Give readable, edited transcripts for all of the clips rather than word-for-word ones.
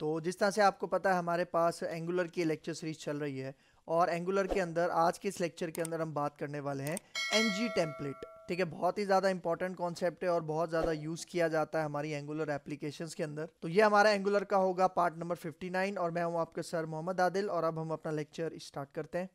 तो जिस तरह से आपको पता है हमारे पास एंगुलर की लेक्चर सीरीज चल रही है और एंगुलर के अंदर आज के इस लेक्चर के अंदर हम बात करने वाले हैं एनजी टेम्पलेट। ठीक है, बहुत ही ज़्यादा इंपॉर्टेंट कॉन्सेप्ट है और बहुत ज़्यादा यूज़ किया जाता है हमारी एंगुलर एप्लीकेशंस के अंदर। तो ये हमारा एंगुलर का होगा पार्ट नंबर 59 और मैं हूँ आपके सर मोहम्मद आदिल और अब हम अपना लेक्चर स्टार्ट करते हैं।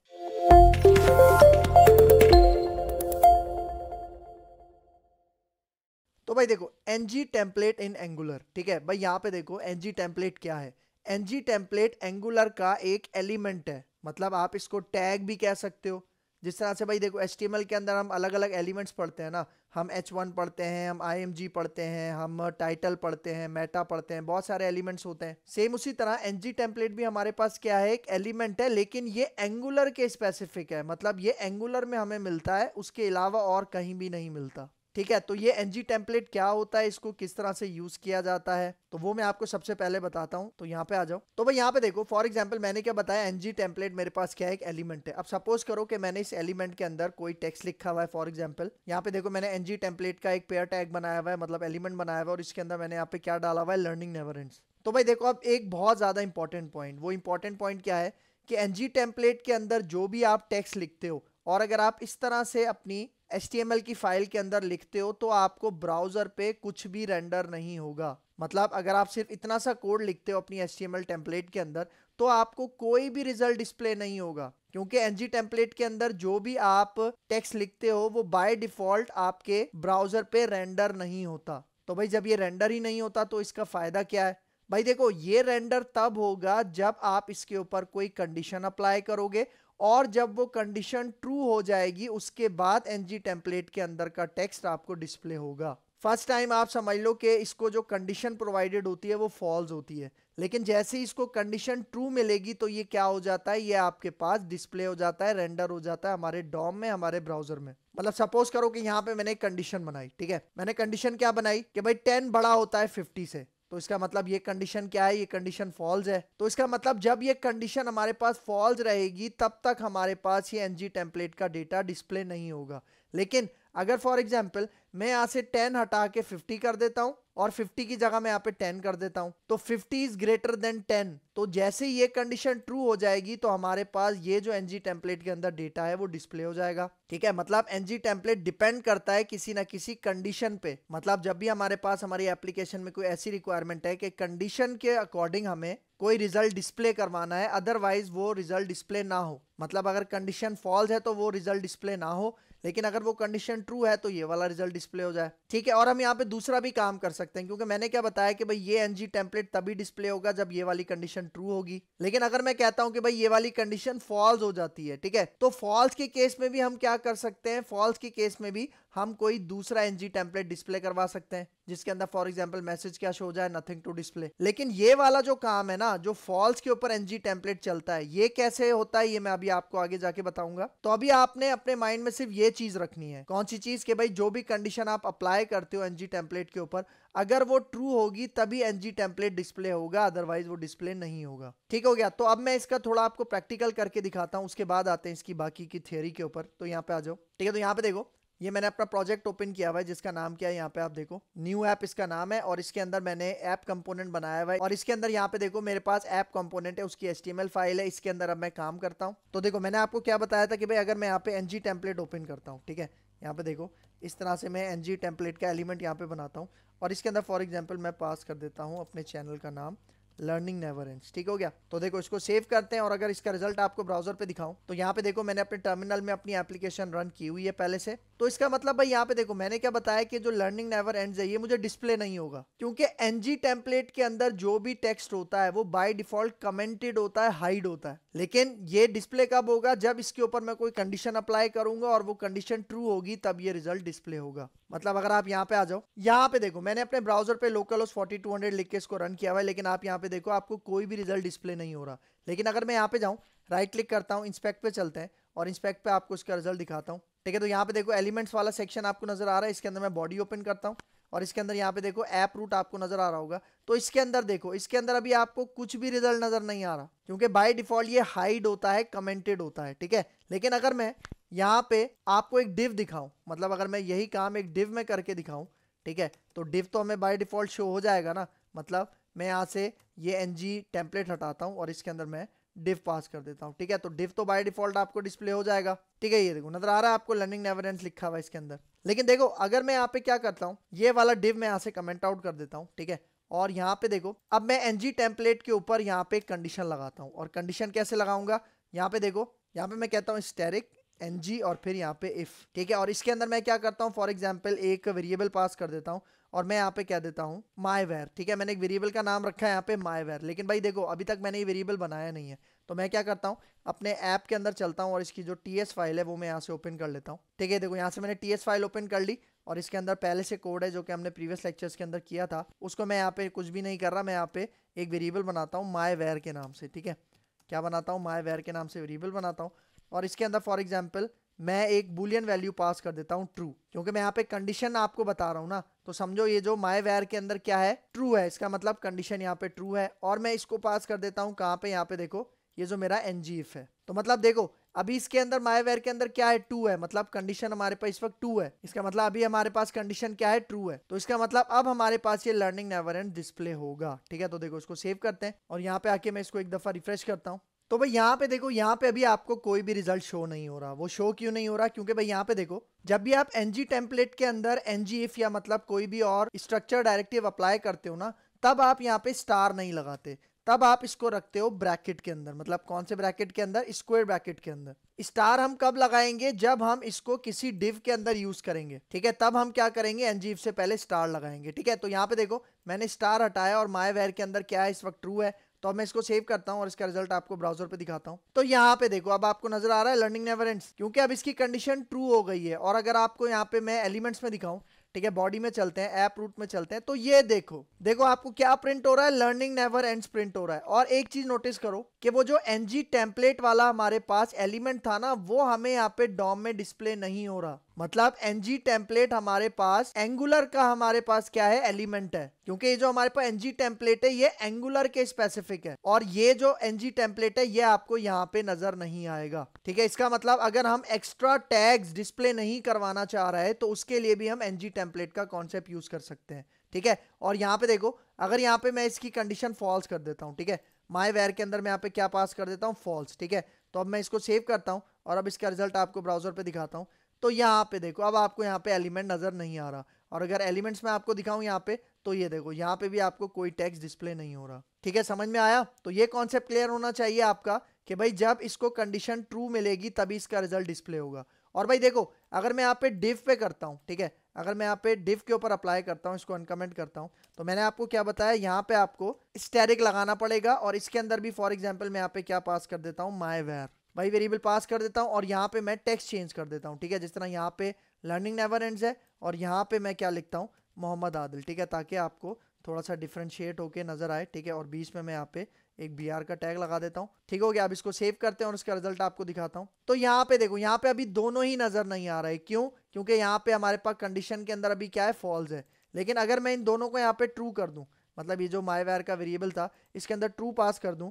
तो भाई देखो एनजी टेम्पलेट इन एंगुलर। ठीक है भाई, यहाँ पे देखो एनजी टेम्पलेट क्या है। एनजी टेम्पलेट एंगुलर का एक एलिमेंट है, मतलब आप इसको टैग भी कह सकते हो। जिस तरह से भाई देखो HTML के अंदर हम अलग अलग एलिमेंट्स पढ़ते हैं ना, हम H1 पढ़ते हैं, हम IMG पढ़ते हैं, हम टाइटल पढ़ते हैं, मेटा पढ़ते हैं, बहुत सारे एलिमेंट्स होते हैं। सेम उसी तरह एनजी टेम्पलेट भी हमारे पास क्या है, एक एलिमेंट है, लेकिन ये एंगुलर के स्पेसिफिक है, मतलब ये एंगुलर में हमें मिलता है, उसके अलावा और कहीं भी नहीं मिलता। ठीक है, तो ये एनजी टेम्पलेट क्या होता है, इसको किस तरह से यूज किया जाता है, तो वो मैं आपको सबसे पहले बताता हूं। तो यहाँ पे आ जाओ। तो भाई यहाँ पे देखो फॉर एग्जांपल मैंने क्या बताया, एनजी टेम्पलेट मेरे पास क्या है, एक एलिमेंट है। अब सपोज करो कि मैंने इस एलिमेंट के अंदर कोई टेक्स्ट लिखा हुआ है। फॉर एग्जांपल यहाँ पे देखो मैंने एनजी टेम्पलेट का एक पेयर टैग बनाया हुआ है, मतलब एलिमेंट बनाया हुआ है, और इसके अंदर मैंने यहाँ पे क्या डाला हुआ है, लर्निंग नेवर एंड्स। तो भाई देखो अब एक बहुत ज्यादा इंपॉर्टेंट पॉइंट, वो इंपॉर्टेंट पॉइंट क्या है कि एनजी टेम्पलेट के अंदर जो भी आप टेक्स्ट लिखते हो और अगर आप इस तरह से अपनी HTML की फाइल के अंदर लिखते हो तो आपको ब्राउजर पे कुछ भी रेंडर नहीं होगा। मतलब अगर आप सिर्फ इतना सा कोड लिखते हो अपनी HTML टेम्पलेट के अंदर तो आपको कोई भी रिजल्ट डिस्प्ले नहीं होगा, क्योंकि एनजी टेम्पलेट के अंदर जो भी आप टेक्स्ट लिखते हो वो बाय डिफॉल्ट आपके ब्राउजर पे रेंडर नहीं होता। तो भाई जब ये रेंडर ही नहीं होता तो इसका फायदा क्या है। भाई देखो ये रेंडर तब होगा जब आप इसके ऊपर कोई कंडीशन अप्लाई करोगे और जब वो कंडीशन ट्रू हो जाएगी उसके बाद एनजी टेम्पलेट के अंदर का टेक्स्ट आपको डिस्प्ले होगा। फर्स्ट टाइम आप समझ लो कि इसको जो कंडीशन प्रोवाइडेड होती है वो फॉल्स होती है, लेकिन जैसे ही इसको कंडीशन ट्रू मिलेगी तो ये क्या हो जाता है, ये आपके पास डिस्प्ले हो जाता है, रेंडर हो जाता है हमारे डॉम में, हमारे ब्राउजर में। मतलब सपोज करो कि यहाँ पे मैंने एक कंडीशन बनाई। ठीक है, मैंने कंडीशन क्या बनाई कि भाई 10 बड़ा होता है 50 से। तो इसका मतलब ये कंडीशन क्या है, ये कंडीशन फॉल्स है। तो इसका मतलब जब ये कंडीशन हमारे पास फॉल्स रहेगी तब तक हमारे पास ये एनजी टेम्पलेट का डेटा डिस्प्ले नहीं होगा। लेकिन अगर फॉर एग्जांपल मैं यहाँ से 10 हटा के 50 कर देता हूँ और 50 की जगह मैं यहाँ पे 10 कर देता हूँ तो 50 इज ग्रेटर देन 10, तो जैसे ही ये कंडीशन ट्रू हो जाएगी तो हमारे पास ये जो एनजी टेम्पलेट के अंदर डेटा है वो डिस्प्ले हो जाएगा। ठीक है, मतलब एनजी टेम्पलेट डिपेंड करता है किसी ना किसी कंडीशन पे। मतलब जब भी हमारे पास हमारी एप्लीकेशन में कोई ऐसी रिक्वायरमेंट है कि कंडीशन के अकॉर्डिंग हमें कोई रिजल्ट डिस्प्ले करवाना है, अदरवाइज वो रिजल्ट डिस्प्ले ना हो। मतलब अगर कंडीशन फॉल्स है तो वो रिजल्ट डिस्प्ले ना हो, लेकिन अगर वो कंडीशन ट्रू है तो ये वाला रिजल्ट डिस्प्ले हो जाए। ठीक है, और हम यहाँ पे दूसरा भी काम कर सकते हैं, क्योंकि मैंने क्या बताया कि भाई ये एनजी टेम्पलेट तभी डिस्प्ले होगा जब ये वाली कंडीशन ट्रू होगी। लेकिन अगर मैं कहता हूं कि भाई ये वाली कंडीशन फॉल्स हो जाती है, ठीक है, तो फॉल्स के केस में भी हम क्या कर सकते हैं, फॉल्स के केस में भी हम कोई दूसरा एनजी टेम्पलेट डिस्प्ले करवा सकते हैं जिसके अंदर फॉर एग्जांपल मैसेज क्या शो हो जाए, नथिंग टू डिस्प्ले। लेकिन ये वाला जो काम है ना, जो फॉल्स के ऊपर एनजी टेम्पलेट चलता है, ये कैसे होता है ये मैं अभी आपको आगे जाके बताऊंगा। तो अभी आपने अपने माइंड में सिर्फ ये चीज रखनी है, कौन सी चीज, कि भाई जो भी कंडीशन आप अप्लाई करते हो एनजी टेम्पलेट के ऊपर अगर वो ट्रू होगी तभी एनजी टेम्पलेट डिस्प्ले होगा, अदरवाइज वो डिस्प्ले नहीं होगा। ठीक हो गया, तो अब मैं इसका थोड़ा आपको प्रैक्टिकल करके दिखाता हूं, उसके बाद आते हैं इसकी बाकी की थियोरी के ऊपर। तो यहाँ पे आ जाओ। ठीक है, तो यहाँ पे देखो ये मैंने अपना प्रोजेक्ट ओपन किया हुआ है जिसका नाम क्या है, यहाँ पे आप देखो न्यू ऐप इसका नाम है और इसके अंदर मैंने ऐप कंपोनेंट बनाया हुआ है और इसके अंदर यहाँ पे देखो मेरे पास ऐप कंपोनेंट है, उसकी HTML फाइल है, इसके अंदर अब मैं काम करता हूँ। तो देखो मैंने आपको क्या बताया था कि भाई अगर मैं यहाँ पे एनजी टेम्पलेट ओपन करता हूँ, ठीक है, यहाँ पे देखो इस तरह से मैं एनजी टेम्पलेट का एलिमेंट यहाँ पे बनाता हूँ और इसके अंदर फॉर एग्जाम्पल मैं पास कर देता हूँ अपने चैनल का नाम लर्निंग नेवर एंड्स। ठीक हो गया, तो देखो इसको सेव करते हैं और अगर इसका रिजल्ट आपको ब्राउजर पे दिखाऊं तो यहाँ पे देखो मैंने अपने टर्मिनल में अपनी एप्लीकेशन रन की हुई है पहले से। तो इसका मतलब भाई यहाँ पे देखो मैंने क्या बताया कि जो लर्निंग नेवर एंड्स है ये मुझे डिस्प्ले नहीं होगा, क्योंकि एनजी टेम्पलेट के अंदर जो भी टेक्स्ट होता है वो बाय डिफॉल्ट कमेंटेड होता है, हाइड होता है। लेकिन ये डिस्प्ले कब होगा, जब इसके ऊपर मैं कोई कंडीशन अप्लाई करूंगा और वो कंडीशन ट्रू होगी तब ये रिजल्ट डिस्प्ले होगा। मतलब अगर आप यहाँ पे आ जाओ, यहाँ पे देखो मैंने अपने ब्राउजर पे लोकलहोस्ट 4200 लिख के इसको रन किया हुआ है, लेकिन आप यहाँ पे देखो आपको कोई भी रिजल्ट डिस्प्ले नहीं हो रहा। लेकिन अगर मैं यहाँ पे जाऊँ, राइट क्लिक करता हूँ, इंस्पेक्ट पे चलते हैं और इंस्पेक्ट पे आपको इसका रिजल्ट दिखाता हूँ। ठीक है, तो यहाँ पे देखो एलिमेंट्स वाला सेक्शन आपको नजर आ रहा है, इसके अंदर मैं बॉडी ओपन करता हूँ और इसके अंदर यहाँ पे देखो ऐप रूट आपको नजर आ रहा होगा। तो इसके अंदर देखो, इसके अंदर अभी आपको कुछ भी रिजल्ट नजर नहीं आ रहा, क्योंकि बाय डिफॉल्ट ये हाइड होता है, कमेंटेड होता है। ठीक है, लेकिन अगर मैं यहाँ पे आपको एक डिव दिखाऊं, मतलब अगर मैं यही काम एक डिव में करके दिखाऊं, ठीक है, तो डिव तो हमें बाय डिफॉल्ट शो हो जाएगा ना। मतलब मैं यहाँ से ये ng टेम्पलेट हटाता हूँ और इसके अंदर मैं div पास कर देता हूँ, ठीक है। तो div तो बाय डिफॉल्ट आपको डिस्प्ले हो जाएगा, ठीक है। ये देखो नजर आ रहा है आपको लर्निंग नेवर एंड्स लिखा हुआ है इसके अंदर। लेकिन देखो अगर मैं यहाँ पे क्या करता हूँ, ये वाला div मैं यहाँ से कमेंट आउट कर देता हूँ, ठीक है। और यहाँ पे देखो अब मैं ng टेम्पलेट के ऊपर यहाँ पे कंडीशन लगाता हूँ। और कंडीशन कैसे लगाऊंगा, यहाँ पे देखो, यहाँ पे मैं कहता हूँ स्टैटिक ng और फिर यहाँ पे इफ, ठीक है। और इसके अंदर मैं क्या करता हूँ, फॉर एग्जाम्पल एक वेरिएबल पास कर देता हूँ और मैं यहाँ पे क्या देता हूँ myvar, ठीक है। मैंने एक वेरिएबल का नाम रखा है यहाँ पे myvar, लेकिन भाई देखो अभी तक मैंने ये वेरिएबल बनाया नहीं है। तो मैं क्या करता हूँ, अपने ऐप के अंदर चलता हूँ और इसकी जो ts फाइल है वो मैं यहाँ से ओपन कर लेता हूँ, ठीक है। देखो यहाँ से मैंने ts फाइल ओपन कर ली और इसके अंदर पहले से कोड है जो कि हमने प्रीवियस लेक्चर्स के अंदर किया था, उसको मैं यहाँ पे कुछ भी नहीं कर रहा, मैं यहाँ पे एक वेरिएबल बनाता हूँ myvar के नाम से, ठीक है। क्या बनाता हूँ, myvar के नाम से वेरिएबल बनाता हूँ और इसके अंदर फॉर एग्जाम्पल मैं एक बुलियन वैल्यू पास कर देता हूँ ट्रू, क्योंकि मैं यहाँ पे कंडीशन आपको बता रहा हूँ ना। तो समझो ये जो myvar के अंदर क्या है, ट्रू है, इसका मतलब कंडीशन यहाँ पे ट्रू है। और मैं इसको पास कर देता हूँ कहाँ पे, यहाँ पे देखो ये जो मेरा ng if है। तो मतलब देखो अभी इसके अंदर myvar के अंदर क्या है, 2 है, मतलब कंडीशन हमारे पास इस वक्त 2 है। इसका मतलब अभी हमारे पास कंडीशन क्या है, ट्रू है। तो इसका मतलब अब हमारे पास ये लर्निंग नेवर एंड डिस्प्ले होगा, ठीक है। तो देखो इसको सेव करते हैं और यहाँ पे आके मैं इसको एक दफा रिफ्रेश करता हूँ। तो भाई यहाँ पे देखो, यहाँ पे अभी आपको कोई भी रिजल्ट शो नहीं हो रहा। वो शो क्यों नहीं हो रहा, क्योंकि भाई यहाँ पे देखो जब भी आप ng टेम्पलेट के अंदर ng if या मतलब कोई भी और स्ट्रक्चर डायरेक्टिव अप्लाई करते हो ना, तब आप यहाँ पे स्टार नहीं लगाते, तब आप इसको रखते हो ब्रैकेट के अंदर। मतलब कौन से ब्रैकेट के अंदर, स्क्वायर ब्रैकेट के अंदर। स्टार हम कब लगाएंगे, जब हम इसको किसी डिव के अंदर यूज करेंगे, ठीक है। तब हम क्या करेंगे, ng if से पहले स्टार लगाएंगे, ठीक है। तो यहाँ पे देखो मैंने स्टार हटाया और myvar के अंदर क्या है, इस वक्त ट्रू है। तो अब मैं इसको सेव करता हूं और इसका रिजल्ट आपको ब्राउजर पे दिखाता हूं। तो यहाँ पे देखो अब आपको नजर आ रहा है लर्निंग नेवर एंड्स, क्योंकि अब इसकी कंडीशन ट्रू हो गई है। और अगर आपको यहाँ पे मैं एलिमेंट्स में दिखाऊं, ठीक है, बॉडी में चलते हैं, ऐप रूट में चलते हैं, तो ये देखो देखो आपको क्या प्रिंट हो रहा है, लर्निंग नेवर एंड्स प्रिंट हो रहा है। और एक चीज नोटिस करो कि वो जो ng टेम्पलेट वाला हमारे पास एलिमेंट था ना, वो हमें यहाँ पे डॉम में डिस्प्ले नहीं हो रहा। मतलब ng टेम्पलेट हमारे पास एंगुलर का हमारे पास क्या है, एलिमेंट है, क्योंकि ये जो हमारे पास ng टेम्पलेट है ये एंगुलर के स्पेसिफिक है। और ये जो ng टेम्पलेट है ये आपको यहाँ पे नजर नहीं आएगा, ठीक है। इसका मतलब अगर हम एक्स्ट्रा टैग्स डिस्प्ले नहीं करवाना चाह रहे हैं तो उसके लिए भी हम ng टेम्पलेट का कॉन्सेप्ट यूज कर सकते हैं, ठीक है। और यहाँ पे देखो अगर यहाँ पे मैं इसकी कंडीशन फॉल्स कर देता हूँ, ठीक है, myvar के अंदर मैं यहाँ पे क्या पास कर देता हूँ, फॉल्स, ठीक है। तो अब मैं इसको सेव करता हूँ और अब इसका रिजल्ट आपको ब्राउजर पे दिखाता हूँ। तो यहाँ पे देखो अब आपको यहाँ पे एलिमेंट नजर नहीं आ रहा। और अगर एलिमेंट्स में आपको दिखाऊं यहाँ पे, तो ये देखो यहाँ पे भी आपको कोई टेक्स्ट डिस्प्ले नहीं हो रहा, ठीक है। समझ में आया। तो ये कॉन्सेप्ट क्लियर होना चाहिए आपका कि भाई जब इसको कंडीशन ट्रू मिलेगी तभी इसका रिजल्ट डिस्प्ले होगा। और भाई देखो अगर मैं यहाँ पे डिव पे करता हूँ, ठीक है, अगर मैं यहाँ पे डिव के ऊपर अप्लाई करता हूँ, इसको अनकमेंट करता हूँ, तो मैंने आपको क्या बताया, यहाँ पे आपको स्टैटिक लगाना पड़ेगा। और इसके अंदर भी फॉर एग्जाम्पल मैं यहाँ पे क्या पास कर देता हूँ, myvar, भाई वेरिएबल पास कर देता हूँ और यहाँ पे मैं टेक्स्ट चेंज कर देता हूँ, ठीक है। जिस तरह यहाँ पे लर्निंग नेवर एंड्स है और यहाँ पे मैं क्या लिखता हूँ, मोहम्मद आदिल, ठीक है, ताकि आपको थोड़ा सा डिफरेंशिएट होके नजर आए, ठीक है। और बीच में मैं यहाँ पे एक br का टैग लगा देता हूँ, ठीक हो गया। अब इसको सेव करते हैं और इसका रिजल्ट आपको दिखाता हूँ। तो यहाँ पे देखो यहाँ पे अभी दोनों ही नजर नहीं आ रहे, क्यों, क्योंकि यहाँ पे हमारे पास कंडीशन के अंदर अभी क्या है, फॉल्स है। लेकिन अगर मैं इन दोनों को यहाँ पे ट्रू कर दूं, मतलब ये जो myvar का वेरिएबल था इसके अंदर ट्रू पास कर दूं,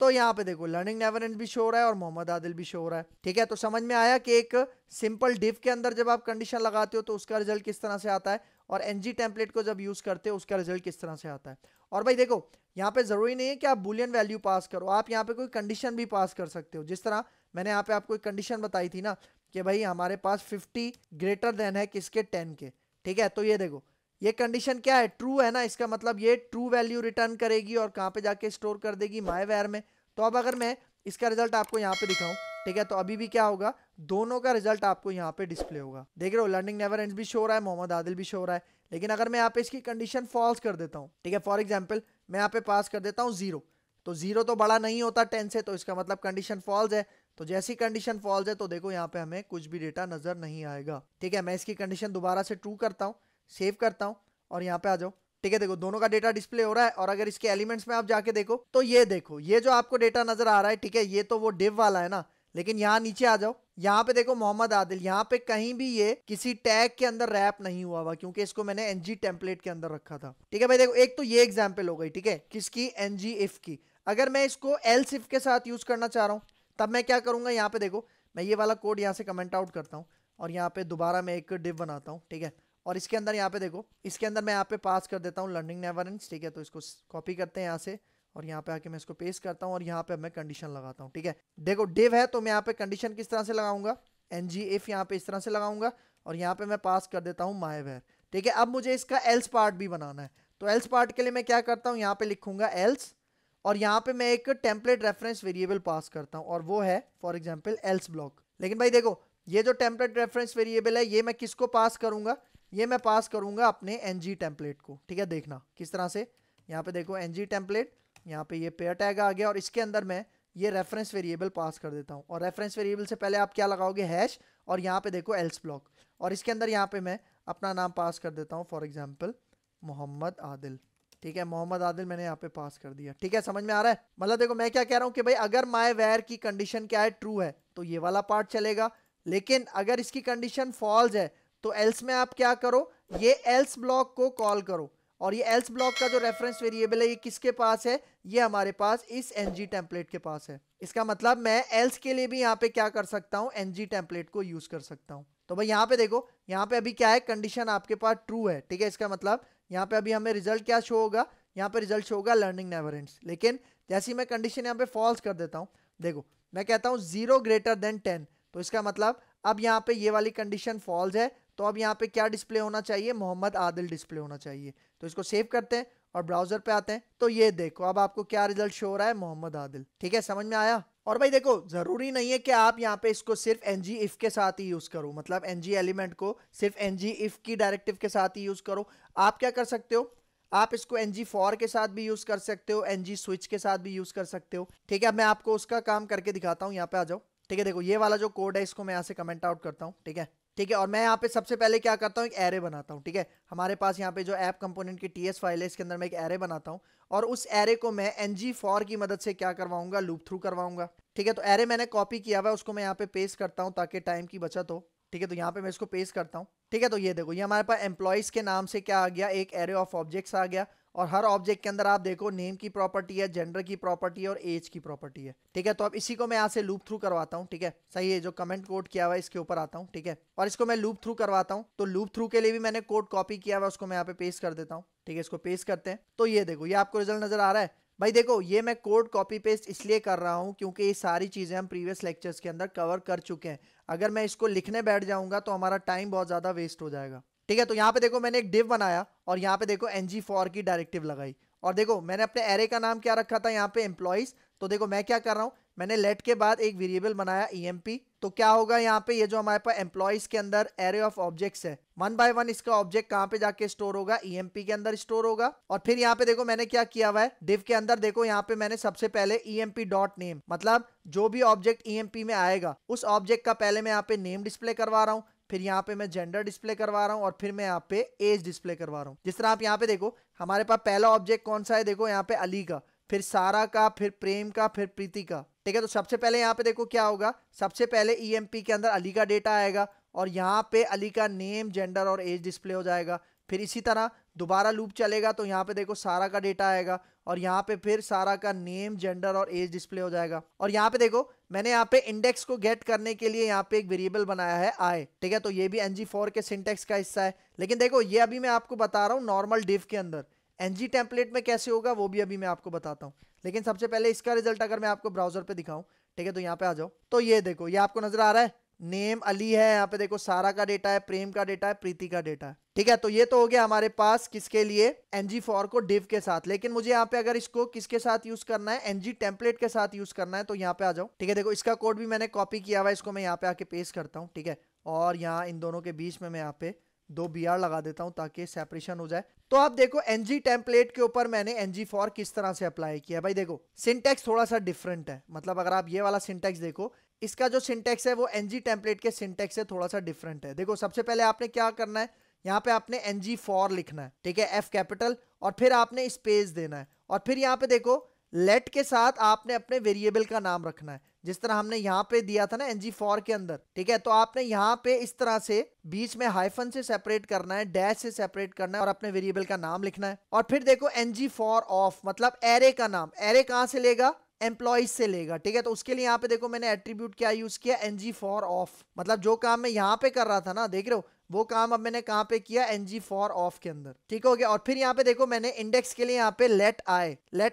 तो यहाँ पे देखो लर्निंग नेवर एंड्स भी शो हो रहा है और मोहम्मद आदिल भी शो हो रहा है, ठीक है। तो समझ में आया कि एक सिंपल डिव के अंदर जब आप कंडीशन लगाते हो तो उसका रिजल्ट किस तरह से आता है, और ng टेम्पलेट को जब यूज करते हो उसका रिजल्ट किस तरह से आता है। और भाई देखो यहाँ पे जरूरी नहीं है कि आप बुलियन वैल्यू पास करो, आप यहाँ पे कोई कंडीशन भी पास कर सकते हो। जिस तरह मैंने यहाँ पे आपको एक कंडीशन बताई थी ना कि भाई हमारे पास 50 ग्रेटर देन है किसके, 10 के, ठीक है। तो ये देखो ये कंडीशन क्या है, ट्रू है ना, इसका मतलब ये ट्रू वैल्यू रिटर्न करेगी और कहाँ पे जाके स्टोर कर देगी, myvar में। तो अब अगर मैं इसका रिजल्ट आपको यहाँ पे दिखाऊं, ठीक है, तो अभी भी क्या होगा, दोनों का रिजल्ट आपको यहाँ पे डिस्प्ले होगा। देख रहे हो लर्निंग नेवर एंड्स भी शो हो रहा है, मोहम्मद आदिल भी शो हो रहा है। लेकिन अगर मैं यहाँ पे इसकी कंडीशन फॉल्स कर देता हूँ, ठीक है, फॉर एग्जाम्पल मैं यहाँ पे पास कर देता हूँ 0, तो 0 तो बड़ा नहीं होता 10 से, तो इसका मतलब कंडीशन फॉल्स है। तो जैसी कंडीशन फॉल्स है तो देखो यहाँ पे हमें कुछ भी डेटा नजर नहीं आएगा, ठीक है। मैं इसकी कंडीशन दोबारा से ट्रू करता हूँ, सेव करता हूँ और यहाँ पे आ जाओ, ठीक है। देखो दोनों का डेटा डिस्प्ले हो रहा है। और अगर इसके एलिमेंट्स में आप जाके देखो तो ये देखो ये जो आपको डेटा नजर आ रहा है, ठीक है, ये तो वो डिव वाला है ना। लेकिन यहाँ नीचे आ जाओ, यहाँ पे देखो मोहम्मद आदिल, यहाँ पे कहीं भी ये किसी टैग के अंदर रैप नहीं हुआ हुआ, क्योंकि इसको मैंने ng टेम्पलेट के अंदर रखा था, ठीक है भाई। देखो एक तो ये एग्जाम्पल हो गई, ठीक है, किसकी, ng if की। अगर मैं इसको else if के साथ यूज करना चाह रहा हूँ तब मैं क्या करूंगा, यहाँ पे देखो मैं ये वाला कोड यहाँ से कमेंट आउट करता हूँ और यहाँ पे दोबारा मैं एक डिव बनाता हूँ, ठीक है। और इसके अंदर यहाँ पे देखो, इसके अंदर मैं यहाँ पे पास कर देता हूँ लर्निंग नेवर एंड्स, ठीक है। तो इसको कॉपी करते हैं यहाँ से और यहाँ पे आके मैं इसको पेस्ट करता हूँ और यहाँ पे मैं कंडीशन लगाता हूँ, ठीक है। देखो डिव है तो मैं यहाँ पे कंडीशन किस तरह से लगाऊंगा, ng if यहाँ पे इस तरह से लगाऊंगा और यहाँ पे मैं पास कर देता हूँ माय वेयर, ठीक है। अब मुझे इसका एल्स पार्ट भी बनाना है, तो एल्स पार्ट के लिए मैं क्या करता हूँ, यहाँ पे लिखूंगा एल्स और यहाँ पे मैं एक टेम्पलेट रेफरेंस वेरिएबल पास करता हूँ और वो है फॉर एग्जांपल एल्स ब्लॉक। लेकिन भाई देखो ये जो टेम्पलेट रेफरेंस वेरिएबल है ये मैं किसको पास करूंगा, ये मैं पास करूंगा अपने ng टेम्पलेट को, ठीक है। देखना किस तरह से, यहाँ पे देखो ng टेम्पलेट, यहाँ पे ये पेयर टैग आ गया और इसके अंदर मैं ये रेफरेंस वेरिएबल पास कर देता हूँ और रेफरेंस वेरिएबल से पहले आप क्या लगाओगे, हैश और यहाँ पे देखो एल्स ब्लॉक और इसके अंदर यहाँ पे मैं अपना नाम पास कर देता हूँ फॉर एग्जांपल मोहम्मद आदिल, ठीक है। मोहम्मद आदिल मैंने यहाँ पे पास कर दिया, ठीक है। समझ में आ रहा है, मतलब देखो मैं क्या कह रहा हूँ कि भाई अगर माय वेयर की कंडीशन क्या है, ट्रू है तो ये वाला पार्ट चलेगा, लेकिन अगर इसकी कंडीशन फॉल्स है तो एल्स में आप क्या करो, ये एल्स ब्लॉक को कॉल करो और ये एल्स ब्लॉक का जो रेफरेंस वेरिएबल है ये किसके पास है, ये हमारे पास इस ng टेम्पलेट के पास है। इसका मतलब मैं एल्स के लिए भी यहाँ पे क्या कर सकता हूँ, ng टेम्पलेट को यूज कर सकता हूँ। तो भाई यहाँ पे देखो, यहाँ पे अभी क्या है, कंडीशन आपके पास ट्रू है, ठीक है। इसका मतलब यहाँ पे अभी हमें रिजल्ट क्या शो होगा, यहाँ पे रिजल्ट शो होगा लर्निंग नेवर एंड्स। लेकिन जैसे ही मैं कंडीशन यहाँ पे फॉल्स कर देता हूँ, देखो मैं कहता हूँ 0 ग्रेटर देन 10, तो इसका मतलब अब यहाँ पे ये वाली कंडीशन फॉल्स है, तो अब यहाँ पे क्या डिस्प्ले होना चाहिए, मोहम्मद आदिल डिस्प्ले होना चाहिए। तो इसको सेव करते हैं और ब्राउजर पे आते हैं, तो ये देखो अब आपको क्या रिजल्ट शो हो रहा है, मोहम्मद आदिल, ठीक है। समझ में आया। और भाई देखो जरूरी नहीं है कि आप यहाँ पे इसको सिर्फ ng if के साथ ही यूज करो, मतलब ng एलिमेंट को सिर्फ ng if की डायरेक्टिव के साथ ही यूज करो। आप क्या कर सकते हो, आप इसको ng for के साथ भी यूज कर सकते हो, ng switch के साथ भी यूज कर सकते हो, ठीक है। अब मैं आपको उसका काम करके दिखाता हूँ, यहाँ पे आ जाओ, ठीक है। देखो ये वाला जो कोड है इसको मैं यहाँ से कमेंट आउट करता हूँ, ठीक है, ठीक है। और मैं यहाँ पे सबसे पहले क्या करता हूँ, एक एरे बनाता हूँ, ठीक है। हमारे पास यहाँ पे जो ऐप कंपोनेंट की ts फाइल है इसके अंदर मैं एक एरे बनाता हूँ और उस एरे को मैं ng for की मदद से क्या करवाऊंगा, लूप थ्रू करवाऊंगा, ठीक है। तो एरे मैंने कॉपी किया हुआ है, उसको मैं यहाँ पे पेस्ट करता हूँ ताकि टाइम की बचत हो, ठीक है। तो यहाँ पे मैं इसको पेस्ट करता हूँ, ठीक है। तो ये देखो ये हमारे पास एम्प्लॉइज के नाम से क्या आ गया, एक एरे ऑफ ऑब्जेक्ट्स आ गया और हर ऑब्जेक्ट के अंदर आप देखो नेम की प्रॉपर्टी है, जेंडर की प्रॉपर्टी है और एज की प्रॉपर्टी है, ठीक है। तो अब इसी को मैं यहाँ से लूप थ्रू करवाता हूँ, ठीक है। सही है, जो कमेंट कोड किया हुआ है इसके ऊपर आता हूँ, ठीक है। और इसको मैं लूप थ्रू करवाता हूँ, तो लूप थ्रू के लिए भी मैंने कोड कॉपी किया हुआ है, उसको मैं यहाँ पे पेस्ट कर देता हूँ, ठीक है। इसको पेस्ट करते हैं, तो ये देखो ये आपको रिजल्ट नजर आ रहा है। भाई देखो ये मैं कोड कॉपी पेस्ट इसलिए कर रहा हूँ क्योंकि ये सारी चीजें हम प्रीवियस लेक्चर्स के अंदर कवर कर चुके हैं। अगर मैं इसको लिखने बैठ जाऊंगा तो हमारा टाइम बहुत ज्यादा वेस्ट हो जाएगा, ठीक है। तो यहाँ पे देखो मैंने एक डिव बनाया और यहाँ पे देखो ng for की डायरेक्टिव लगाई और देखो मैंने अपने एरे का नाम क्या रखा था, यहाँ पे एम्प्लॉइज। तो देखो मैं क्या कर रहा हूँ, मैंने लेट के बाद एक वेरिएबल बनाया emp। तो क्या होगा यहाँ पे, ये जो हमारे पास एम्प्लॉइज के अंदर एरे ऑफ ऑब्जेक्ट्स है, 1 बाय 1 इसका ऑब्जेक्ट कहाँ पे जाके स्टोर होगा, emp के अंदर स्टोर होगा। और फिर यहाँ पे देखो मैंने क्या किया हुआ है, div के अंदर देखो यहाँ पे मैंने सबसे पहले emp डॉट नेम, मतलब जो भी ऑब्जेक्ट emp में आएगा उस ऑब्जेक्ट का पहले मैं यहाँ पे नेम डिस्प्ले करवा रहा हूँ, फिर यहाँ पे मैं जेंडर डिस्प्ले करवा रहा हूँ और फिर मैं यहाँ पे एज डिस्प्ले करवा रहा हूँ। जिस तरह आप यहाँ पे देखो हमारे पास पहला ऑब्जेक्ट कौन सा है, देखो यहाँ पे अली का, फिर सारा का, फिर प्रेम का, फिर प्रीति का, ठीक है। तो सबसे पहले यहाँ पे देखो क्या होगा, सबसे पहले emp के अंदर अली का डेटा आएगा और यहाँ पे अली का नेम, जेंडर और एज डिस्प्ले हो जाएगा। फिर इसी तरह दोबारा लूप चलेगा तो यहाँ पे देखो सारा का डेटा आएगा और यहाँ पे फिर सारा का नेम, जेंडर और एज डिस्प्ले हो जाएगा। और यहाँ पे देखो मैंने यहाँ पे इंडेक्स को गेट करने के लिए यहाँ पे एक वेरिएबल बनाया है आई, ठीक है। तो ये भी ng for के सिंटेक्स का हिस्सा है। लेकिन देखो ये अभी मैं आपको बता रहा हूँ नॉर्मल डिव के अंदर, ng टेम्पलेट में कैसे होगा वो भी अभी मैं आपको बताता हूँ। लेकिन सबसे पहले इसका रिजल्ट अगर मैं आपको ब्राउजर पे दिखाऊं, ठीक है। तो यहाँ पे आ जाओ, तो ये देखो ये आपको नजर आ रहा है, नेम अली है, यहाँ पे देखो सारा का डेटा है, प्रेम का डेटा है, प्रीति का डेटा है, ठीक है। तो ये तो हो गया हमारे पास किसके लिए, ng for को div के साथ। लेकिन मुझे यहाँ पे अगर इसको किसके साथ यूज करना है, ng टेम्पलेट के साथ यूज करना है, तो यहाँ पे आ जाओ, ठीक है। देखो इसका कोड भी मैंने कॉपी किया हुआ है, इसको मैं यहाँ पे आके पेस्ट करता हूँ, ठीक है। और यहाँ इन दोनों के बीच में मैं यहाँ पे 2 br लगा देता हूं ताकि सेपरेशन हो जाए। तो आप देखो ng टेम्पलेट के ऊपर मैंने ng for किस तरह से अप्लाई किया। भाई देखो सिंटेक्स थोड़ा सा डिफरेंट है, मतलब अगर आप ये वाला सिंटेक्स देखो, इसका जो सिंटेक्स है वो ng टेम्पलेट के सिंटेक्स से थोड़ा सा डिफरेंट है। देखो सबसे पहले आपने क्या करना है, यहाँ पे आपने ng for लिखना है, ठीक है, F कैपिटल, और फिर आपने स्पेस देना है और फिर यहाँ पे देखो लेट के साथ आपने अपने वेरिएबल का नाम रखना है, जिस तरह हमने यहाँ पे दिया था ना ng for के अंदर, ठीक है। तो आपने यहाँ पे इस तरह से बीच में हाइफन से सेपरेट करना है, डैश से सेपरेट करना है और अपने वेरिएबल का नाम लिखना है। और फिर देखो ng for ऑफ, मतलब एरे का नाम, एरे कहाँ से लेगा, एम्प्लॉइज से लेगा, ठीक है। तो उसके लिए यहाँ पे देखो मैंने एट्रीब्यूट क्या यूज किया, ng for ऑफ, मतलब जो काम मैं यहाँ पे कर रहा था ना, देख रहे हो वो काम अब मैंने कहां पे किया, ng फॉर ऑफ के अंदर, ठीक हो गया। और फिर यहाँ पे देखो मैंने इंडेक्स के लिए यहाँ पे लेट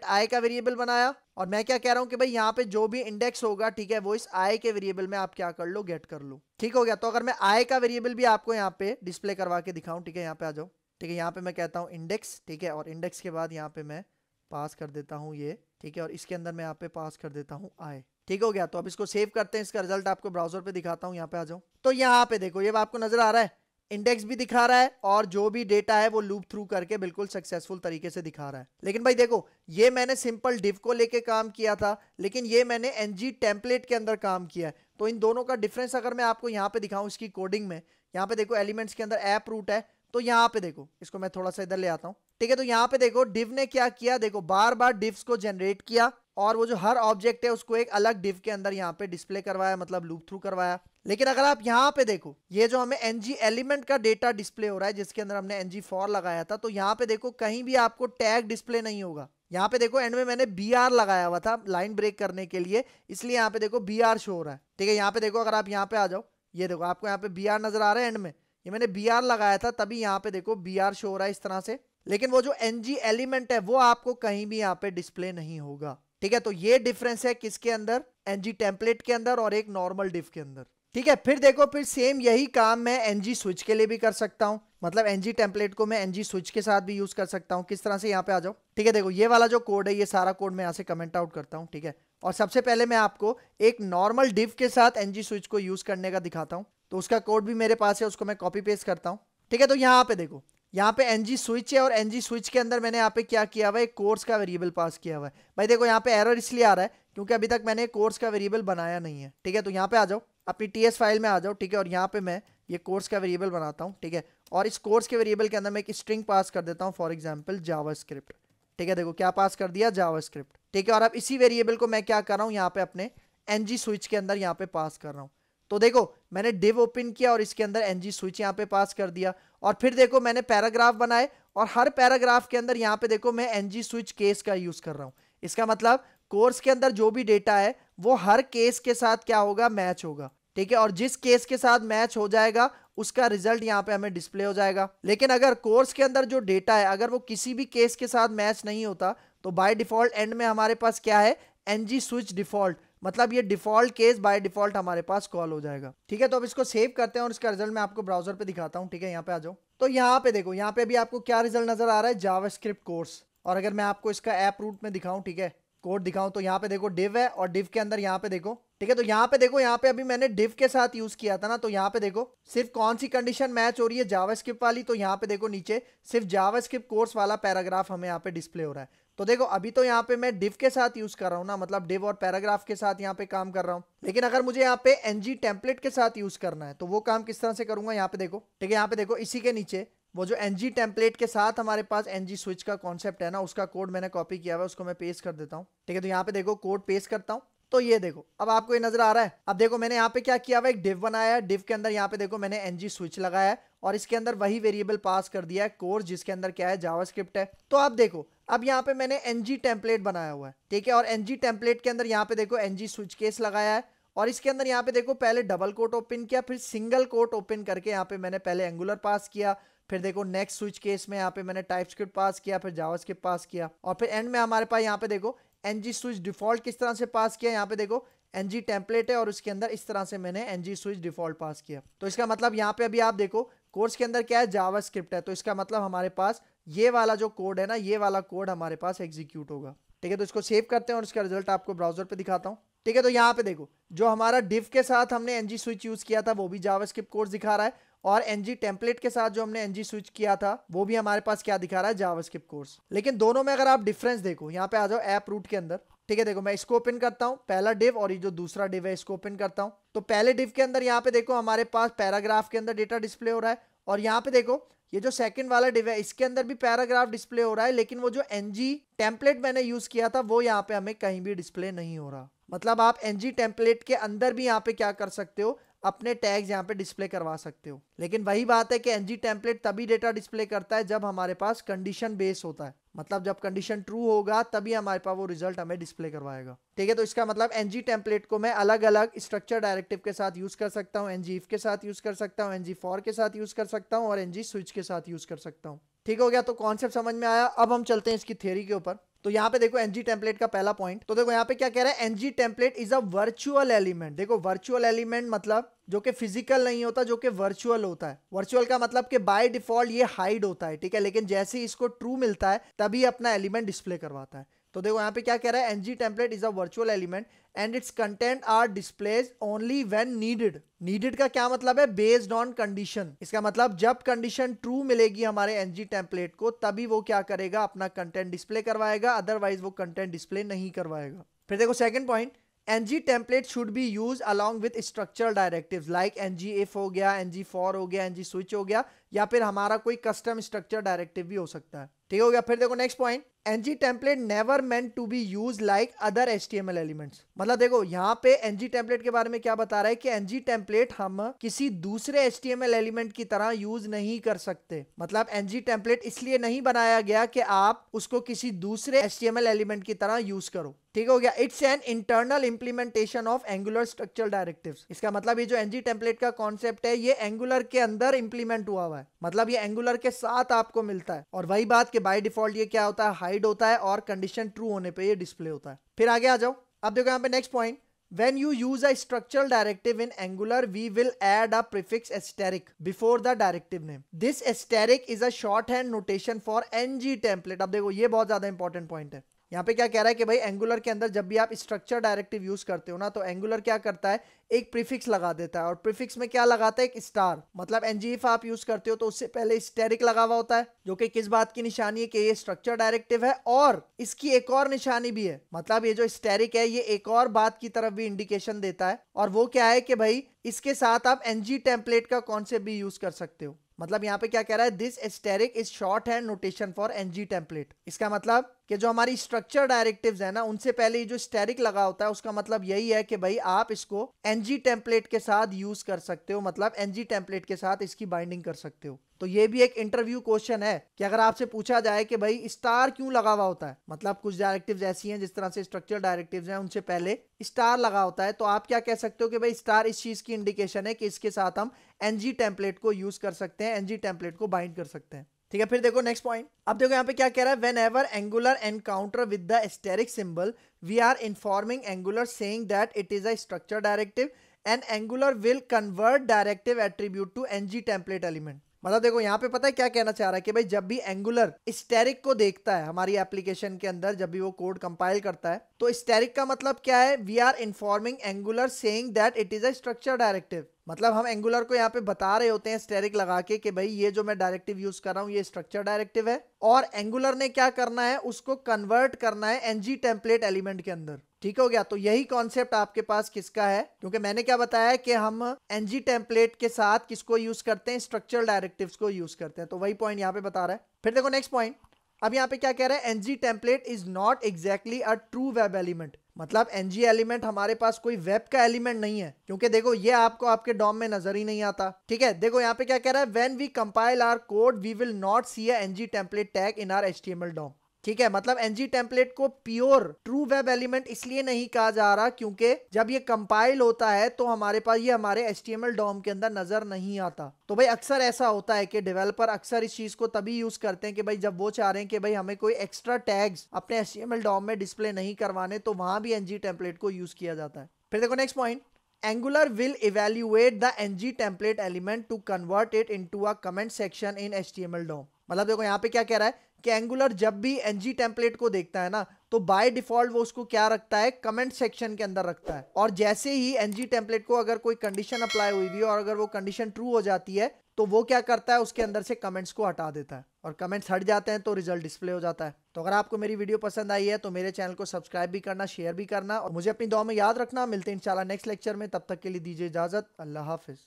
आई का वेरिएबल बनाया, और मैं क्या कह रहा हूँ कि भाई यहाँ पे जो भी इंडेक्स होगा, ठीक है, वो इस आई के वेरिएबल में आप क्या कर लो, गेट कर लो, ठीक हो गया। तो अगर मैं आई का वेरिएबल भी आपको यहाँ पे डिस्प्ले करवा के दिखाऊं, ठीक है, यहाँ पे आ जाओ, ठीक है, यहाँ पे मैं कहता हूँ इंडेक्स, ठीक है, और इंडेक्स के बाद यहाँ पे मैं पास कर देता हूँ ये, ठीक है, और इसके अंदर मैं यहाँ पे पास कर देता हूँ आई, ठीक हो गया। तो अब इसको सेव करते हैं, इसका रिजल्ट आपको ब्राउजर पे दिखाता हूँ, यहाँ पे आ जाओ। तो यहाँ पे देखो ये आपको नजर आ रहा है, इंडेक्स भी दिखा रहा है और जो भी डेटा है वो लूप थ्रू करके बिल्कुल सक्सेसफुल तरीके से दिखा रहा है। लेकिन भाई देखो ये मैंने सिंपल डिव को लेके काम किया था, लेकिन ये मैंने ng टेम्पलेट के अंदर काम किया है। तो इन दोनों का डिफरेंस अगर मैं आपको यहाँ पे दिखाऊं इसकी कोडिंग में, यहाँ पे देखो एलिमेंट्स के अंदर ऐप रूट है, तो यहाँ पे देखो इसको मैं थोड़ा सा इधर ले आता हूँ, ठीक है। तो यहाँ पे देखो डिव ने क्या किया, देखो बार बार डिव्स को जनरेट किया और वो जो हर ऑब्जेक्ट है उसको एक अलग डिव के अंदर यहाँ पे डिस्प्ले करवाया, मतलब लूप थ्रू करवाया। लेकिन अगर आप यहाँ पे देखो ये जो हमें ng एलिमेंट का डेटा डिस्प्ले हो रहा है जिसके अंदर हमने ng फॉर लगाया था, तो यहाँ पे देखो कहीं भी आपको टैग डिस्प्ले नहीं होगा। यहाँ पे देखो एंड में मैंने br लगाया हुआ था लाइन ब्रेक करने के लिए, इसलिए यहाँ पे देखो br शो हो रहा है, ठीक है। यहाँ पे देखो अगर आप यहाँ पे आ जाओ, ये देखो आपको यहाँ पे br नजर आ रहा है एंड में, ये मैंने br लगाया था तभी यहाँ पे देखो br शो हो रहा है इस तरह से। लेकिन वो जो ng एलिमेंट है वो आपको कहीं भी यहाँ पे डिस्प्ले नहीं होगा, ठीक है। तो ये डिफरेंस है किसके अंदर, ng टेम्पलेट के अंदर और एक नॉर्मल डिव के अंदर, ठीक है। फिर देखो फिर सेम यही काम मैं ng स्विच के लिए भी कर सकता हूं, मतलब ng टेम्पलेट को मैं ng स्विच के साथ भी यूज कर सकता हूं। किस तरह से, यहाँ पे आ जाओ, ठीक है। देखो ये वाला जो कोड है ये सारा कोड मैं यहाँ से कमेंट आउट करता हूं, ठीक है। और सबसे पहले मैं आपको एक नॉर्मल डिव के साथ ng स्विच को यूज करने का दिखाता हूं। तो उसका कोड भी मेरे पास है, उसको मैं कॉपी पेस्ट करता हूं, ठीक है। तो यहाँ पे देखो यहाँ पे ng स्विच है और ng स्विच के अंदर मैंने यहाँ पे क्या किया हुआ है, एक कोर्स का वेरिएबल पास किया हुआ है। भाई देखो यहाँ पे एरर इसलिए आ रहा है क्योंकि अभी तक मैंने कोर्स का वेरिएबल बनाया नहीं है, ठीक है। तो यहाँ पे आ जाओ, अपनी ts फाइल में आ जाओ, ठीक है, और यहाँ पे मैं ये कोर्स का वेरिएबल बनाता हूँ, ठीक है। और इस कोर्स के वेरिएबल के अंदर मैं एक स्ट्रिंग पास कर देता हूँ, फॉर एग्जाम्पल जावास्क्रिप्ट, ठीक है। देखो क्या पास कर दिया, जावास्क्रिप्ट, ठीक है। और अब इसी वेरिएबल को मैं क्या कर रहा हूँ, यहाँ पे अपने ng स्विच के अंदर यहाँ पे पास कर रहा हूँ। तो देखो मैंने div ओपन किया और इसके अंदर ng स्विच यहाँ पे पास कर दिया, और फिर देखो मैंने पैराग्राफ बनाए और हर पैराग्राफ के अंदर यहाँ पे देखो मैं ng स्विच केस का यूज कर रहा हूँ। इसका मतलब कोर्स के अंदर जो भी डेटा है वो हर केस के साथ क्या होगा, मैच होगा, ठीक है। और जिस केस के साथ मैच हो जाएगा उसका रिजल्ट यहाँ पे हमें डिस्प्ले हो जाएगा। लेकिन अगर कोर्स के अंदर जो डेटा है अगर वो किसी भी केस के साथ मैच नहीं होता तो बाय डिफॉल्ट एंड में हमारे पास क्या है, ng स्विच डिफॉल्ट, मतलब ये डिफॉल्ट केस बाय डिफॉल्ट हमारे पास कॉल हो जाएगा, ठीक है। तो अब इसको सेव करते हैं और इसका रिजल्ट मैं आपको ब्राउजर पे दिखाता हूँ, ठीक है। यहाँ पे आ जाओ, तो यहाँ पे देखो यहाँ पे अभी आपको क्या रिजल्ट नजर आ रहा है, जावास्क्रिप्ट कोर्स। और अगर मैं आपको इसका ऐप रूट में दिखाऊं, ठीक है, कोड दिखाऊं, तो यहाँ पे देखो डिव है और डिव के अंदर यहाँ पे देखो, ठीक है। तो यहाँ पे देखो यहाँ पे अभी मैंने डिव के साथ यूज किया था ना, तो यहाँ पे देखो सिर्फ कौन सी कंडीशन मैच हो रही है, जावास्क्रिप्ट वाली। तो यहाँ पे देखो नीचे सिर्फ जावास्क्रिप्ट कोर्स वाला पैराग्राफ हमें यहाँ पे डिस्प्ले हो रहा है। तो देखो अभी तो यहाँ पे मैं डिव के साथ यूज कर रहा हूँ ना, मतलब डिव और पैराग्राफ के साथ यहाँ पे काम कर रहा हूँ। लेकिन अगर मुझे यहाँ पे ng टेम्पलेट के साथ यूज करना है तो वो काम किस तरह से करूंगा, यहाँ पे देखो, ठीक है। यहाँ पे देखो इसी के नीचे वो जो ng टेम्पलेट के साथ हमारे पास ng स्विच का कॉन्सेप्ट है ना, उसका कोड मैंने कॉपी किया हुआ है, उसको मैं पेस्ट कर देता हूँ, ठीक है। तो यहाँ पे देखो कोड पेस्ट करता हूँ, तो ये देखो अब आपको ये नजर आ रहा है। अब देखो मैंने यहाँ पे क्या किया हुआ, एक डिव बनाया है, डिव के अंदर यहाँ पे देखो मैंने ng स्विच लगाया है और इसके अंदर वही वेरिएबल पास कर दिया है कोर्स, जिसके अंदर क्या है, जावास्क्रिप्ट है। तो अब देखो अब यहाँ पे मैंने ng टेम्पलेट बनाया हुआ है, ठीक है। और ng टेम्पलेट के अंदर यहाँ पे देखो ng स्विच केस लगाया है और इसके अंदर यहाँ पे देखो पहले डबल कोट ओपन किया, फिर सिंगल कोट ओपन करके यहाँ पे मैंने पहले एंगुलर पास किया, फिर देखो नेक्स्ट स्विच केस में यहाँ पे मैंने टाइपस्क्रिप्ट पास किया, फिर जावास्क्रिप्ट पास किया, और फिर एंड में हमारे पास यहाँ पे देखो ng स्विच डिफॉल्ट किस तरह से पास किया, यहाँ पे देखो ng टेम्पलेट है और उसके अंदर इस तरह से मैंने ng स्विच डिफॉल्ट पास किया। तो इसका मतलब यहाँ पे अभी आप देखो कोर्स के अंदर क्या है, जावास्क्रिप्ट है, तो इसका मतलब हमारे पास ये वाला जो कोड है ना, ये वाला कोड हमारे पास एग्जीक्यूट होगा, ठीक है। तो इसको सेव करते हैं और इसका रिजल्ट आपको ब्राउजर पे दिखाता हूँ, ठीक है। तो यहाँ पे देखो जो हमारा डिव के साथ हमने ng स्विच यूज किया था वो भी जावास्क्रिप्ट कोड दिखा रहा है, और ng टेम्पलेट के साथ जो हमने ng स्विच किया था वो भी हमारे पास क्या दिखा रहा है, जावास्क्रिप्ट कोर्स। लेकिन दोनों में अगर आप डिफरेंस देखो, यहाँ पे आ जाओ ऐप रूट के अंदर, ठीक है। देखो मैं इसको ओपन करता हूँ, पहला डिव, और ये जो दूसरा डिव है इसको ओपन करता हूँ। तो पहले डिव के अंदर यहाँ पे देखो हमारे पास पैराग्राफ के अंदर डेटा डिस्प्ले हो रहा है, और यहाँ पे देखो ये जो सेकंड वाला डिव है इसके अंदर भी पैराग्राफ डिस्प्ले हो रहा है, लेकिन वो जो ng टेम्पलेट मैंने यूज किया था वो यहाँ पे हमें कहीं भी डिस्प्ले नहीं हो रहा। मतलब आप ng टेम्पलेट के अंदर भी यहाँ पे क्या कर सकते हो, अपने टैग्स यहाँ पे डिस्प्ले करवा सकते हो। लेकिन वही बात है कि एनजी टेम्पलेट तभी डेटा डिस्प्ले करता है जब हमारे पास कंडीशन बेस होता है, मतलब जब कंडीशन ट्रू होगा तभी हमारे पास वो रिजल्ट हमें डिस्प्ले करवाएगा। ठीक है, तो इसका मतलब एनजी टेम्पलेट को मैं अलग अलग स्ट्रक्चर डायरेक्टिव के साथ यूज कर सकता हूँ, एनजी इफ के साथ यूज कर सकता हूँ, एनजी फॉर के साथ यूज कर सकता हूँ और एनजी स्विच के साथ यूज कर सकता हूँ। ठीक हो गया, तो कॉन्सेप्ट समझ में आया। अब हम चलते हैं इसकी थ्योरी के ऊपर। तो यहाँ पे देखो एनजी टेम्पलेट का पहला पॉइंट, तो देखो यहाँ पे क्या कह रहा है, NG template is a virtual element. देखो वर्चुअल एलिमेंट मतलब जो कि फिजिकल नहीं होता, जो कि वर्चुअल होता है। वर्चुअल का मतलब कि बाय डिफॉल्ट ये हाइड होता है, ठीक है, लेकिन जैसे ही इसको ट्रू मिलता है तभी अपना एलिमेंट डिस्प्ले करवाता है। तो देखो यहाँ पे क्या कह रहा है, NG template is a virtual element and its content are displays only when needed. Needed का क्या मतलब है, बेस्ड ऑन कंडीशन। इसका मतलब जब कंडीशन ट्रू मिलेगी हमारे एनजी टेम्पलेट को तभी वो क्या करेगा, अपना कंटेंट डिस्प्ले करवाएगा, अदरवाइज वो कंटेंट डिस्प्ले नहीं करवाएगा। फिर देखो second point, NG template should be use along with structural directives like NG if हो गया, एनजी फॉर हो गया, एनजी स्विच हो गया, या फिर हमारा कोई कस्टम स्ट्रक्चर डायरेक्टिव भी हो सकता है। ठीक हो गया। फिर देखो next point, NG template never meant to be use like other HTML elements. मतलब देखो यहाँ पे एनजी टेम्पलेट के बारे में क्या बता रहा है कि एनजी टेम्पलेट हम किसी दूसरे एचटीएमएल एलिमेंट की तरह यूज नहीं कर सकते। मतलब एनजी टेम्पलेट इसलिए नहीं बनाया गया कि आप उसको किसी दूसरे एचटीएमएल एलिमेंट की तरह यूज करो। ठीक हो गया। It's an internal implementation of angular structural directives. इसका मतलब ये जो एनजी टेम्पलेट का कॉन्सेप्ट है ये एंगुलर के अंदर इंप्लीमेंट हुआ हुआ है, मतलब ये एंगुलर के साथ आपको मिलता है। और वही बात कि बाय डिफॉल्ट ये क्या होता है, हाइड होता है और कंडीशन ट्रू होने पे ये डिस्प्ले होता है। फिर आगे आ जाओ। अब देखो यहाँ पे next point, when you use a structural directive in Angular we will add a prefix asterisk before the directive name. This asterisk is a shorthand notation for ng template. अब देखो ये बहुत ज्यादा इंपॉर्टेंट पॉइंट है। यहाँ पे क्या कह रहा है कि भाई एंगुलर के अंदर जब भी आप स्ट्रक्चर डायरेक्टिव यूज करते हो ना, तो एंगुलर क्या करता है, एक प्रीफिक्स लगा देता है। और प्रीफिक्स में क्या लगाता है, एक स्टार। मतलब एनजीएफ आप यूज करते हो तो उससे पहले स्टेरिक लगा हुआ होता है, जो कि किस बात की निशानी है कि ये स्ट्रक्चर डायरेक्टिव है। और इसकी एक और निशानी भी है, मतलब ये जो स्टेरिक है ये एक और बात की तरफ भी इंडिकेशन देता है, और वो क्या है कि भाई इसके साथ आप एनजी टेम्पलेट का कॉन्सेप्ट भी यूज कर सकते हो। मतलब यहाँ पे क्या कह रहा है, this asterisk is short hand notation for NG template. इसका मतलब कि जो हमारी स्ट्रक्चर डायरेक्टिव्स है ना, उनसे पहले जो स्टेरिक लगा होता है उसका मतलब यही है कि भाई आप इसको एनजी टेम्पलेट के साथ यूज कर सकते हो, मतलब एनजी टेम्पलेट के साथ इसकी बाइंडिंग कर सकते हो। तो ये भी एक इंटरव्यू क्वेश्चन है कि अगर आपसे पूछा जाए कि भाई स्टार क्यों लगा हुआ होता है, मतलब कुछ डायरेक्टिव्स ऐसी हैं जिस तरह से स्ट्रक्चर डायरेक्टिव्स हैं उनसे पहले स्टार लगा होता है, तो आप क्या कह सकते हो कि भाई स्टार इस चीज की इंडिकेशन है कि इसके साथ हम एनजी टेम्पलेट को यूज कर सकते हैं, एनजी टेम्पलेट को बाइंड कर सकते हैं। ठीक है। फिर देखो नेक्स्ट पॉइंट, अब देखो यहाँ पे क्या कह रहा है, whenever Angular encounter with the asterisk symbol we are informing Angular saying that it is a structure directive and Angular will convert directive attribute to NG template element. मतलब देखो यहाँ पे पता है क्या कहना चाह रहा है कि भाई जब भी एंगुलर स्टेरिक को देखता है हमारी एप्लीकेशन के अंदर, जब भी वो कोड कंपाइल करता है, तो स्टेरिक का मतलब क्या है, we are informing Angular saying that it is a structure directive. मतलब हम एंगुलर को यहाँ पे बता रहे होते हैं स्टेरिक लगा के कि भाई ये जो मैं डायरेक्टिव यूज कर रहा हूँ ये स्ट्रक्चर डायरेक्टिव है, और एंगुलर ने क्या करना है, उसको कन्वर्ट करना है एनजी टेम्पलेट एलिमेंट के अंदर। ठीक हो गया। तो यही कॉन्सेप्ट आपके पास किसका है, क्योंकि मैंने क्या बताया है कि हम एनजी टेम्पलेट के साथ किसको यूज करते हैं, स्ट्रक्चरल डायरेक्टिव्स को यूज करते हैं। तो वही पॉइंट यहाँ पे बता रहा है। फिर देखो नेक्स्ट पॉइंट, अब यहाँ पे क्या कह रहा है, NG template is not exactly a true web element. मतलब एनजी एलिमेंट हमारे पास कोई वेब का एलिमेंट नहीं है, क्योंकि देखो ये आपको आपके डॉम में नजर ही नहीं आता। ठीक है। देखो यहाँ पे क्या कह रहा है, when we compile our code we will not see a NG template tag in our HTML DOM. ठीक है। मतलब एनजी टेम्पलेट को प्योर ट्रू वेब एलिमेंट इसलिए नहीं कहा जा रहा क्योंकि जब ये कंपाइल होता है तो हमारे पास ये हमारे एचटीएमएल डॉम के अंदर नजर नहीं आता। तो भाई अक्सर ऐसा होता है कि डेवलपर अक्सर इस चीज को तभी यूज करते हैं कि भाई जब वो चाह रहे हैं कि भाई हमें कोई एक्स्ट्रा टैग्स अपने एचटीएमएल डॉम में डिस्प्ले नहीं करवाने, तो वहां भी एनजी टेम्पलेट को यूज किया जाता है। फिर देखो next point, Angular will evaluate the ng template element to convert it into a comment section in HTML DOM। मतलब देखो यहाँ पे क्या कह रहा है कि एंगुलर जब भी ng टेम्पलेट को देखता है ना, तो बाय डिफॉल्ट वो उसको क्या रखता है, कमेंट सेक्शन के अंदर रखता है। और जैसे ही ng टेम्पलेट को अगर कोई कंडीशन अप्लाई हुई हुई और अगर वो कंडीशन ट्रू हो जाती है, तो वो क्या करता है, उसके अंदर से कमेंट्स को हटा देता है, और कमेंट्स हट जाते हैं तो रिजल्ट डिस्प्ले हो जाता है। तो अगर आपको मेरी वीडियो पसंद आई है तो मेरे चैनल को सब्सक्राइब भी करना, शेयर भी करना, और मुझे अपनी दुआ में याद रखना। मिलते हैं इंशाल्लाह नेक्स्ट लेक्चर में, तब तक के लिए दीजिए इजाजत। अल्लाह हाफिज।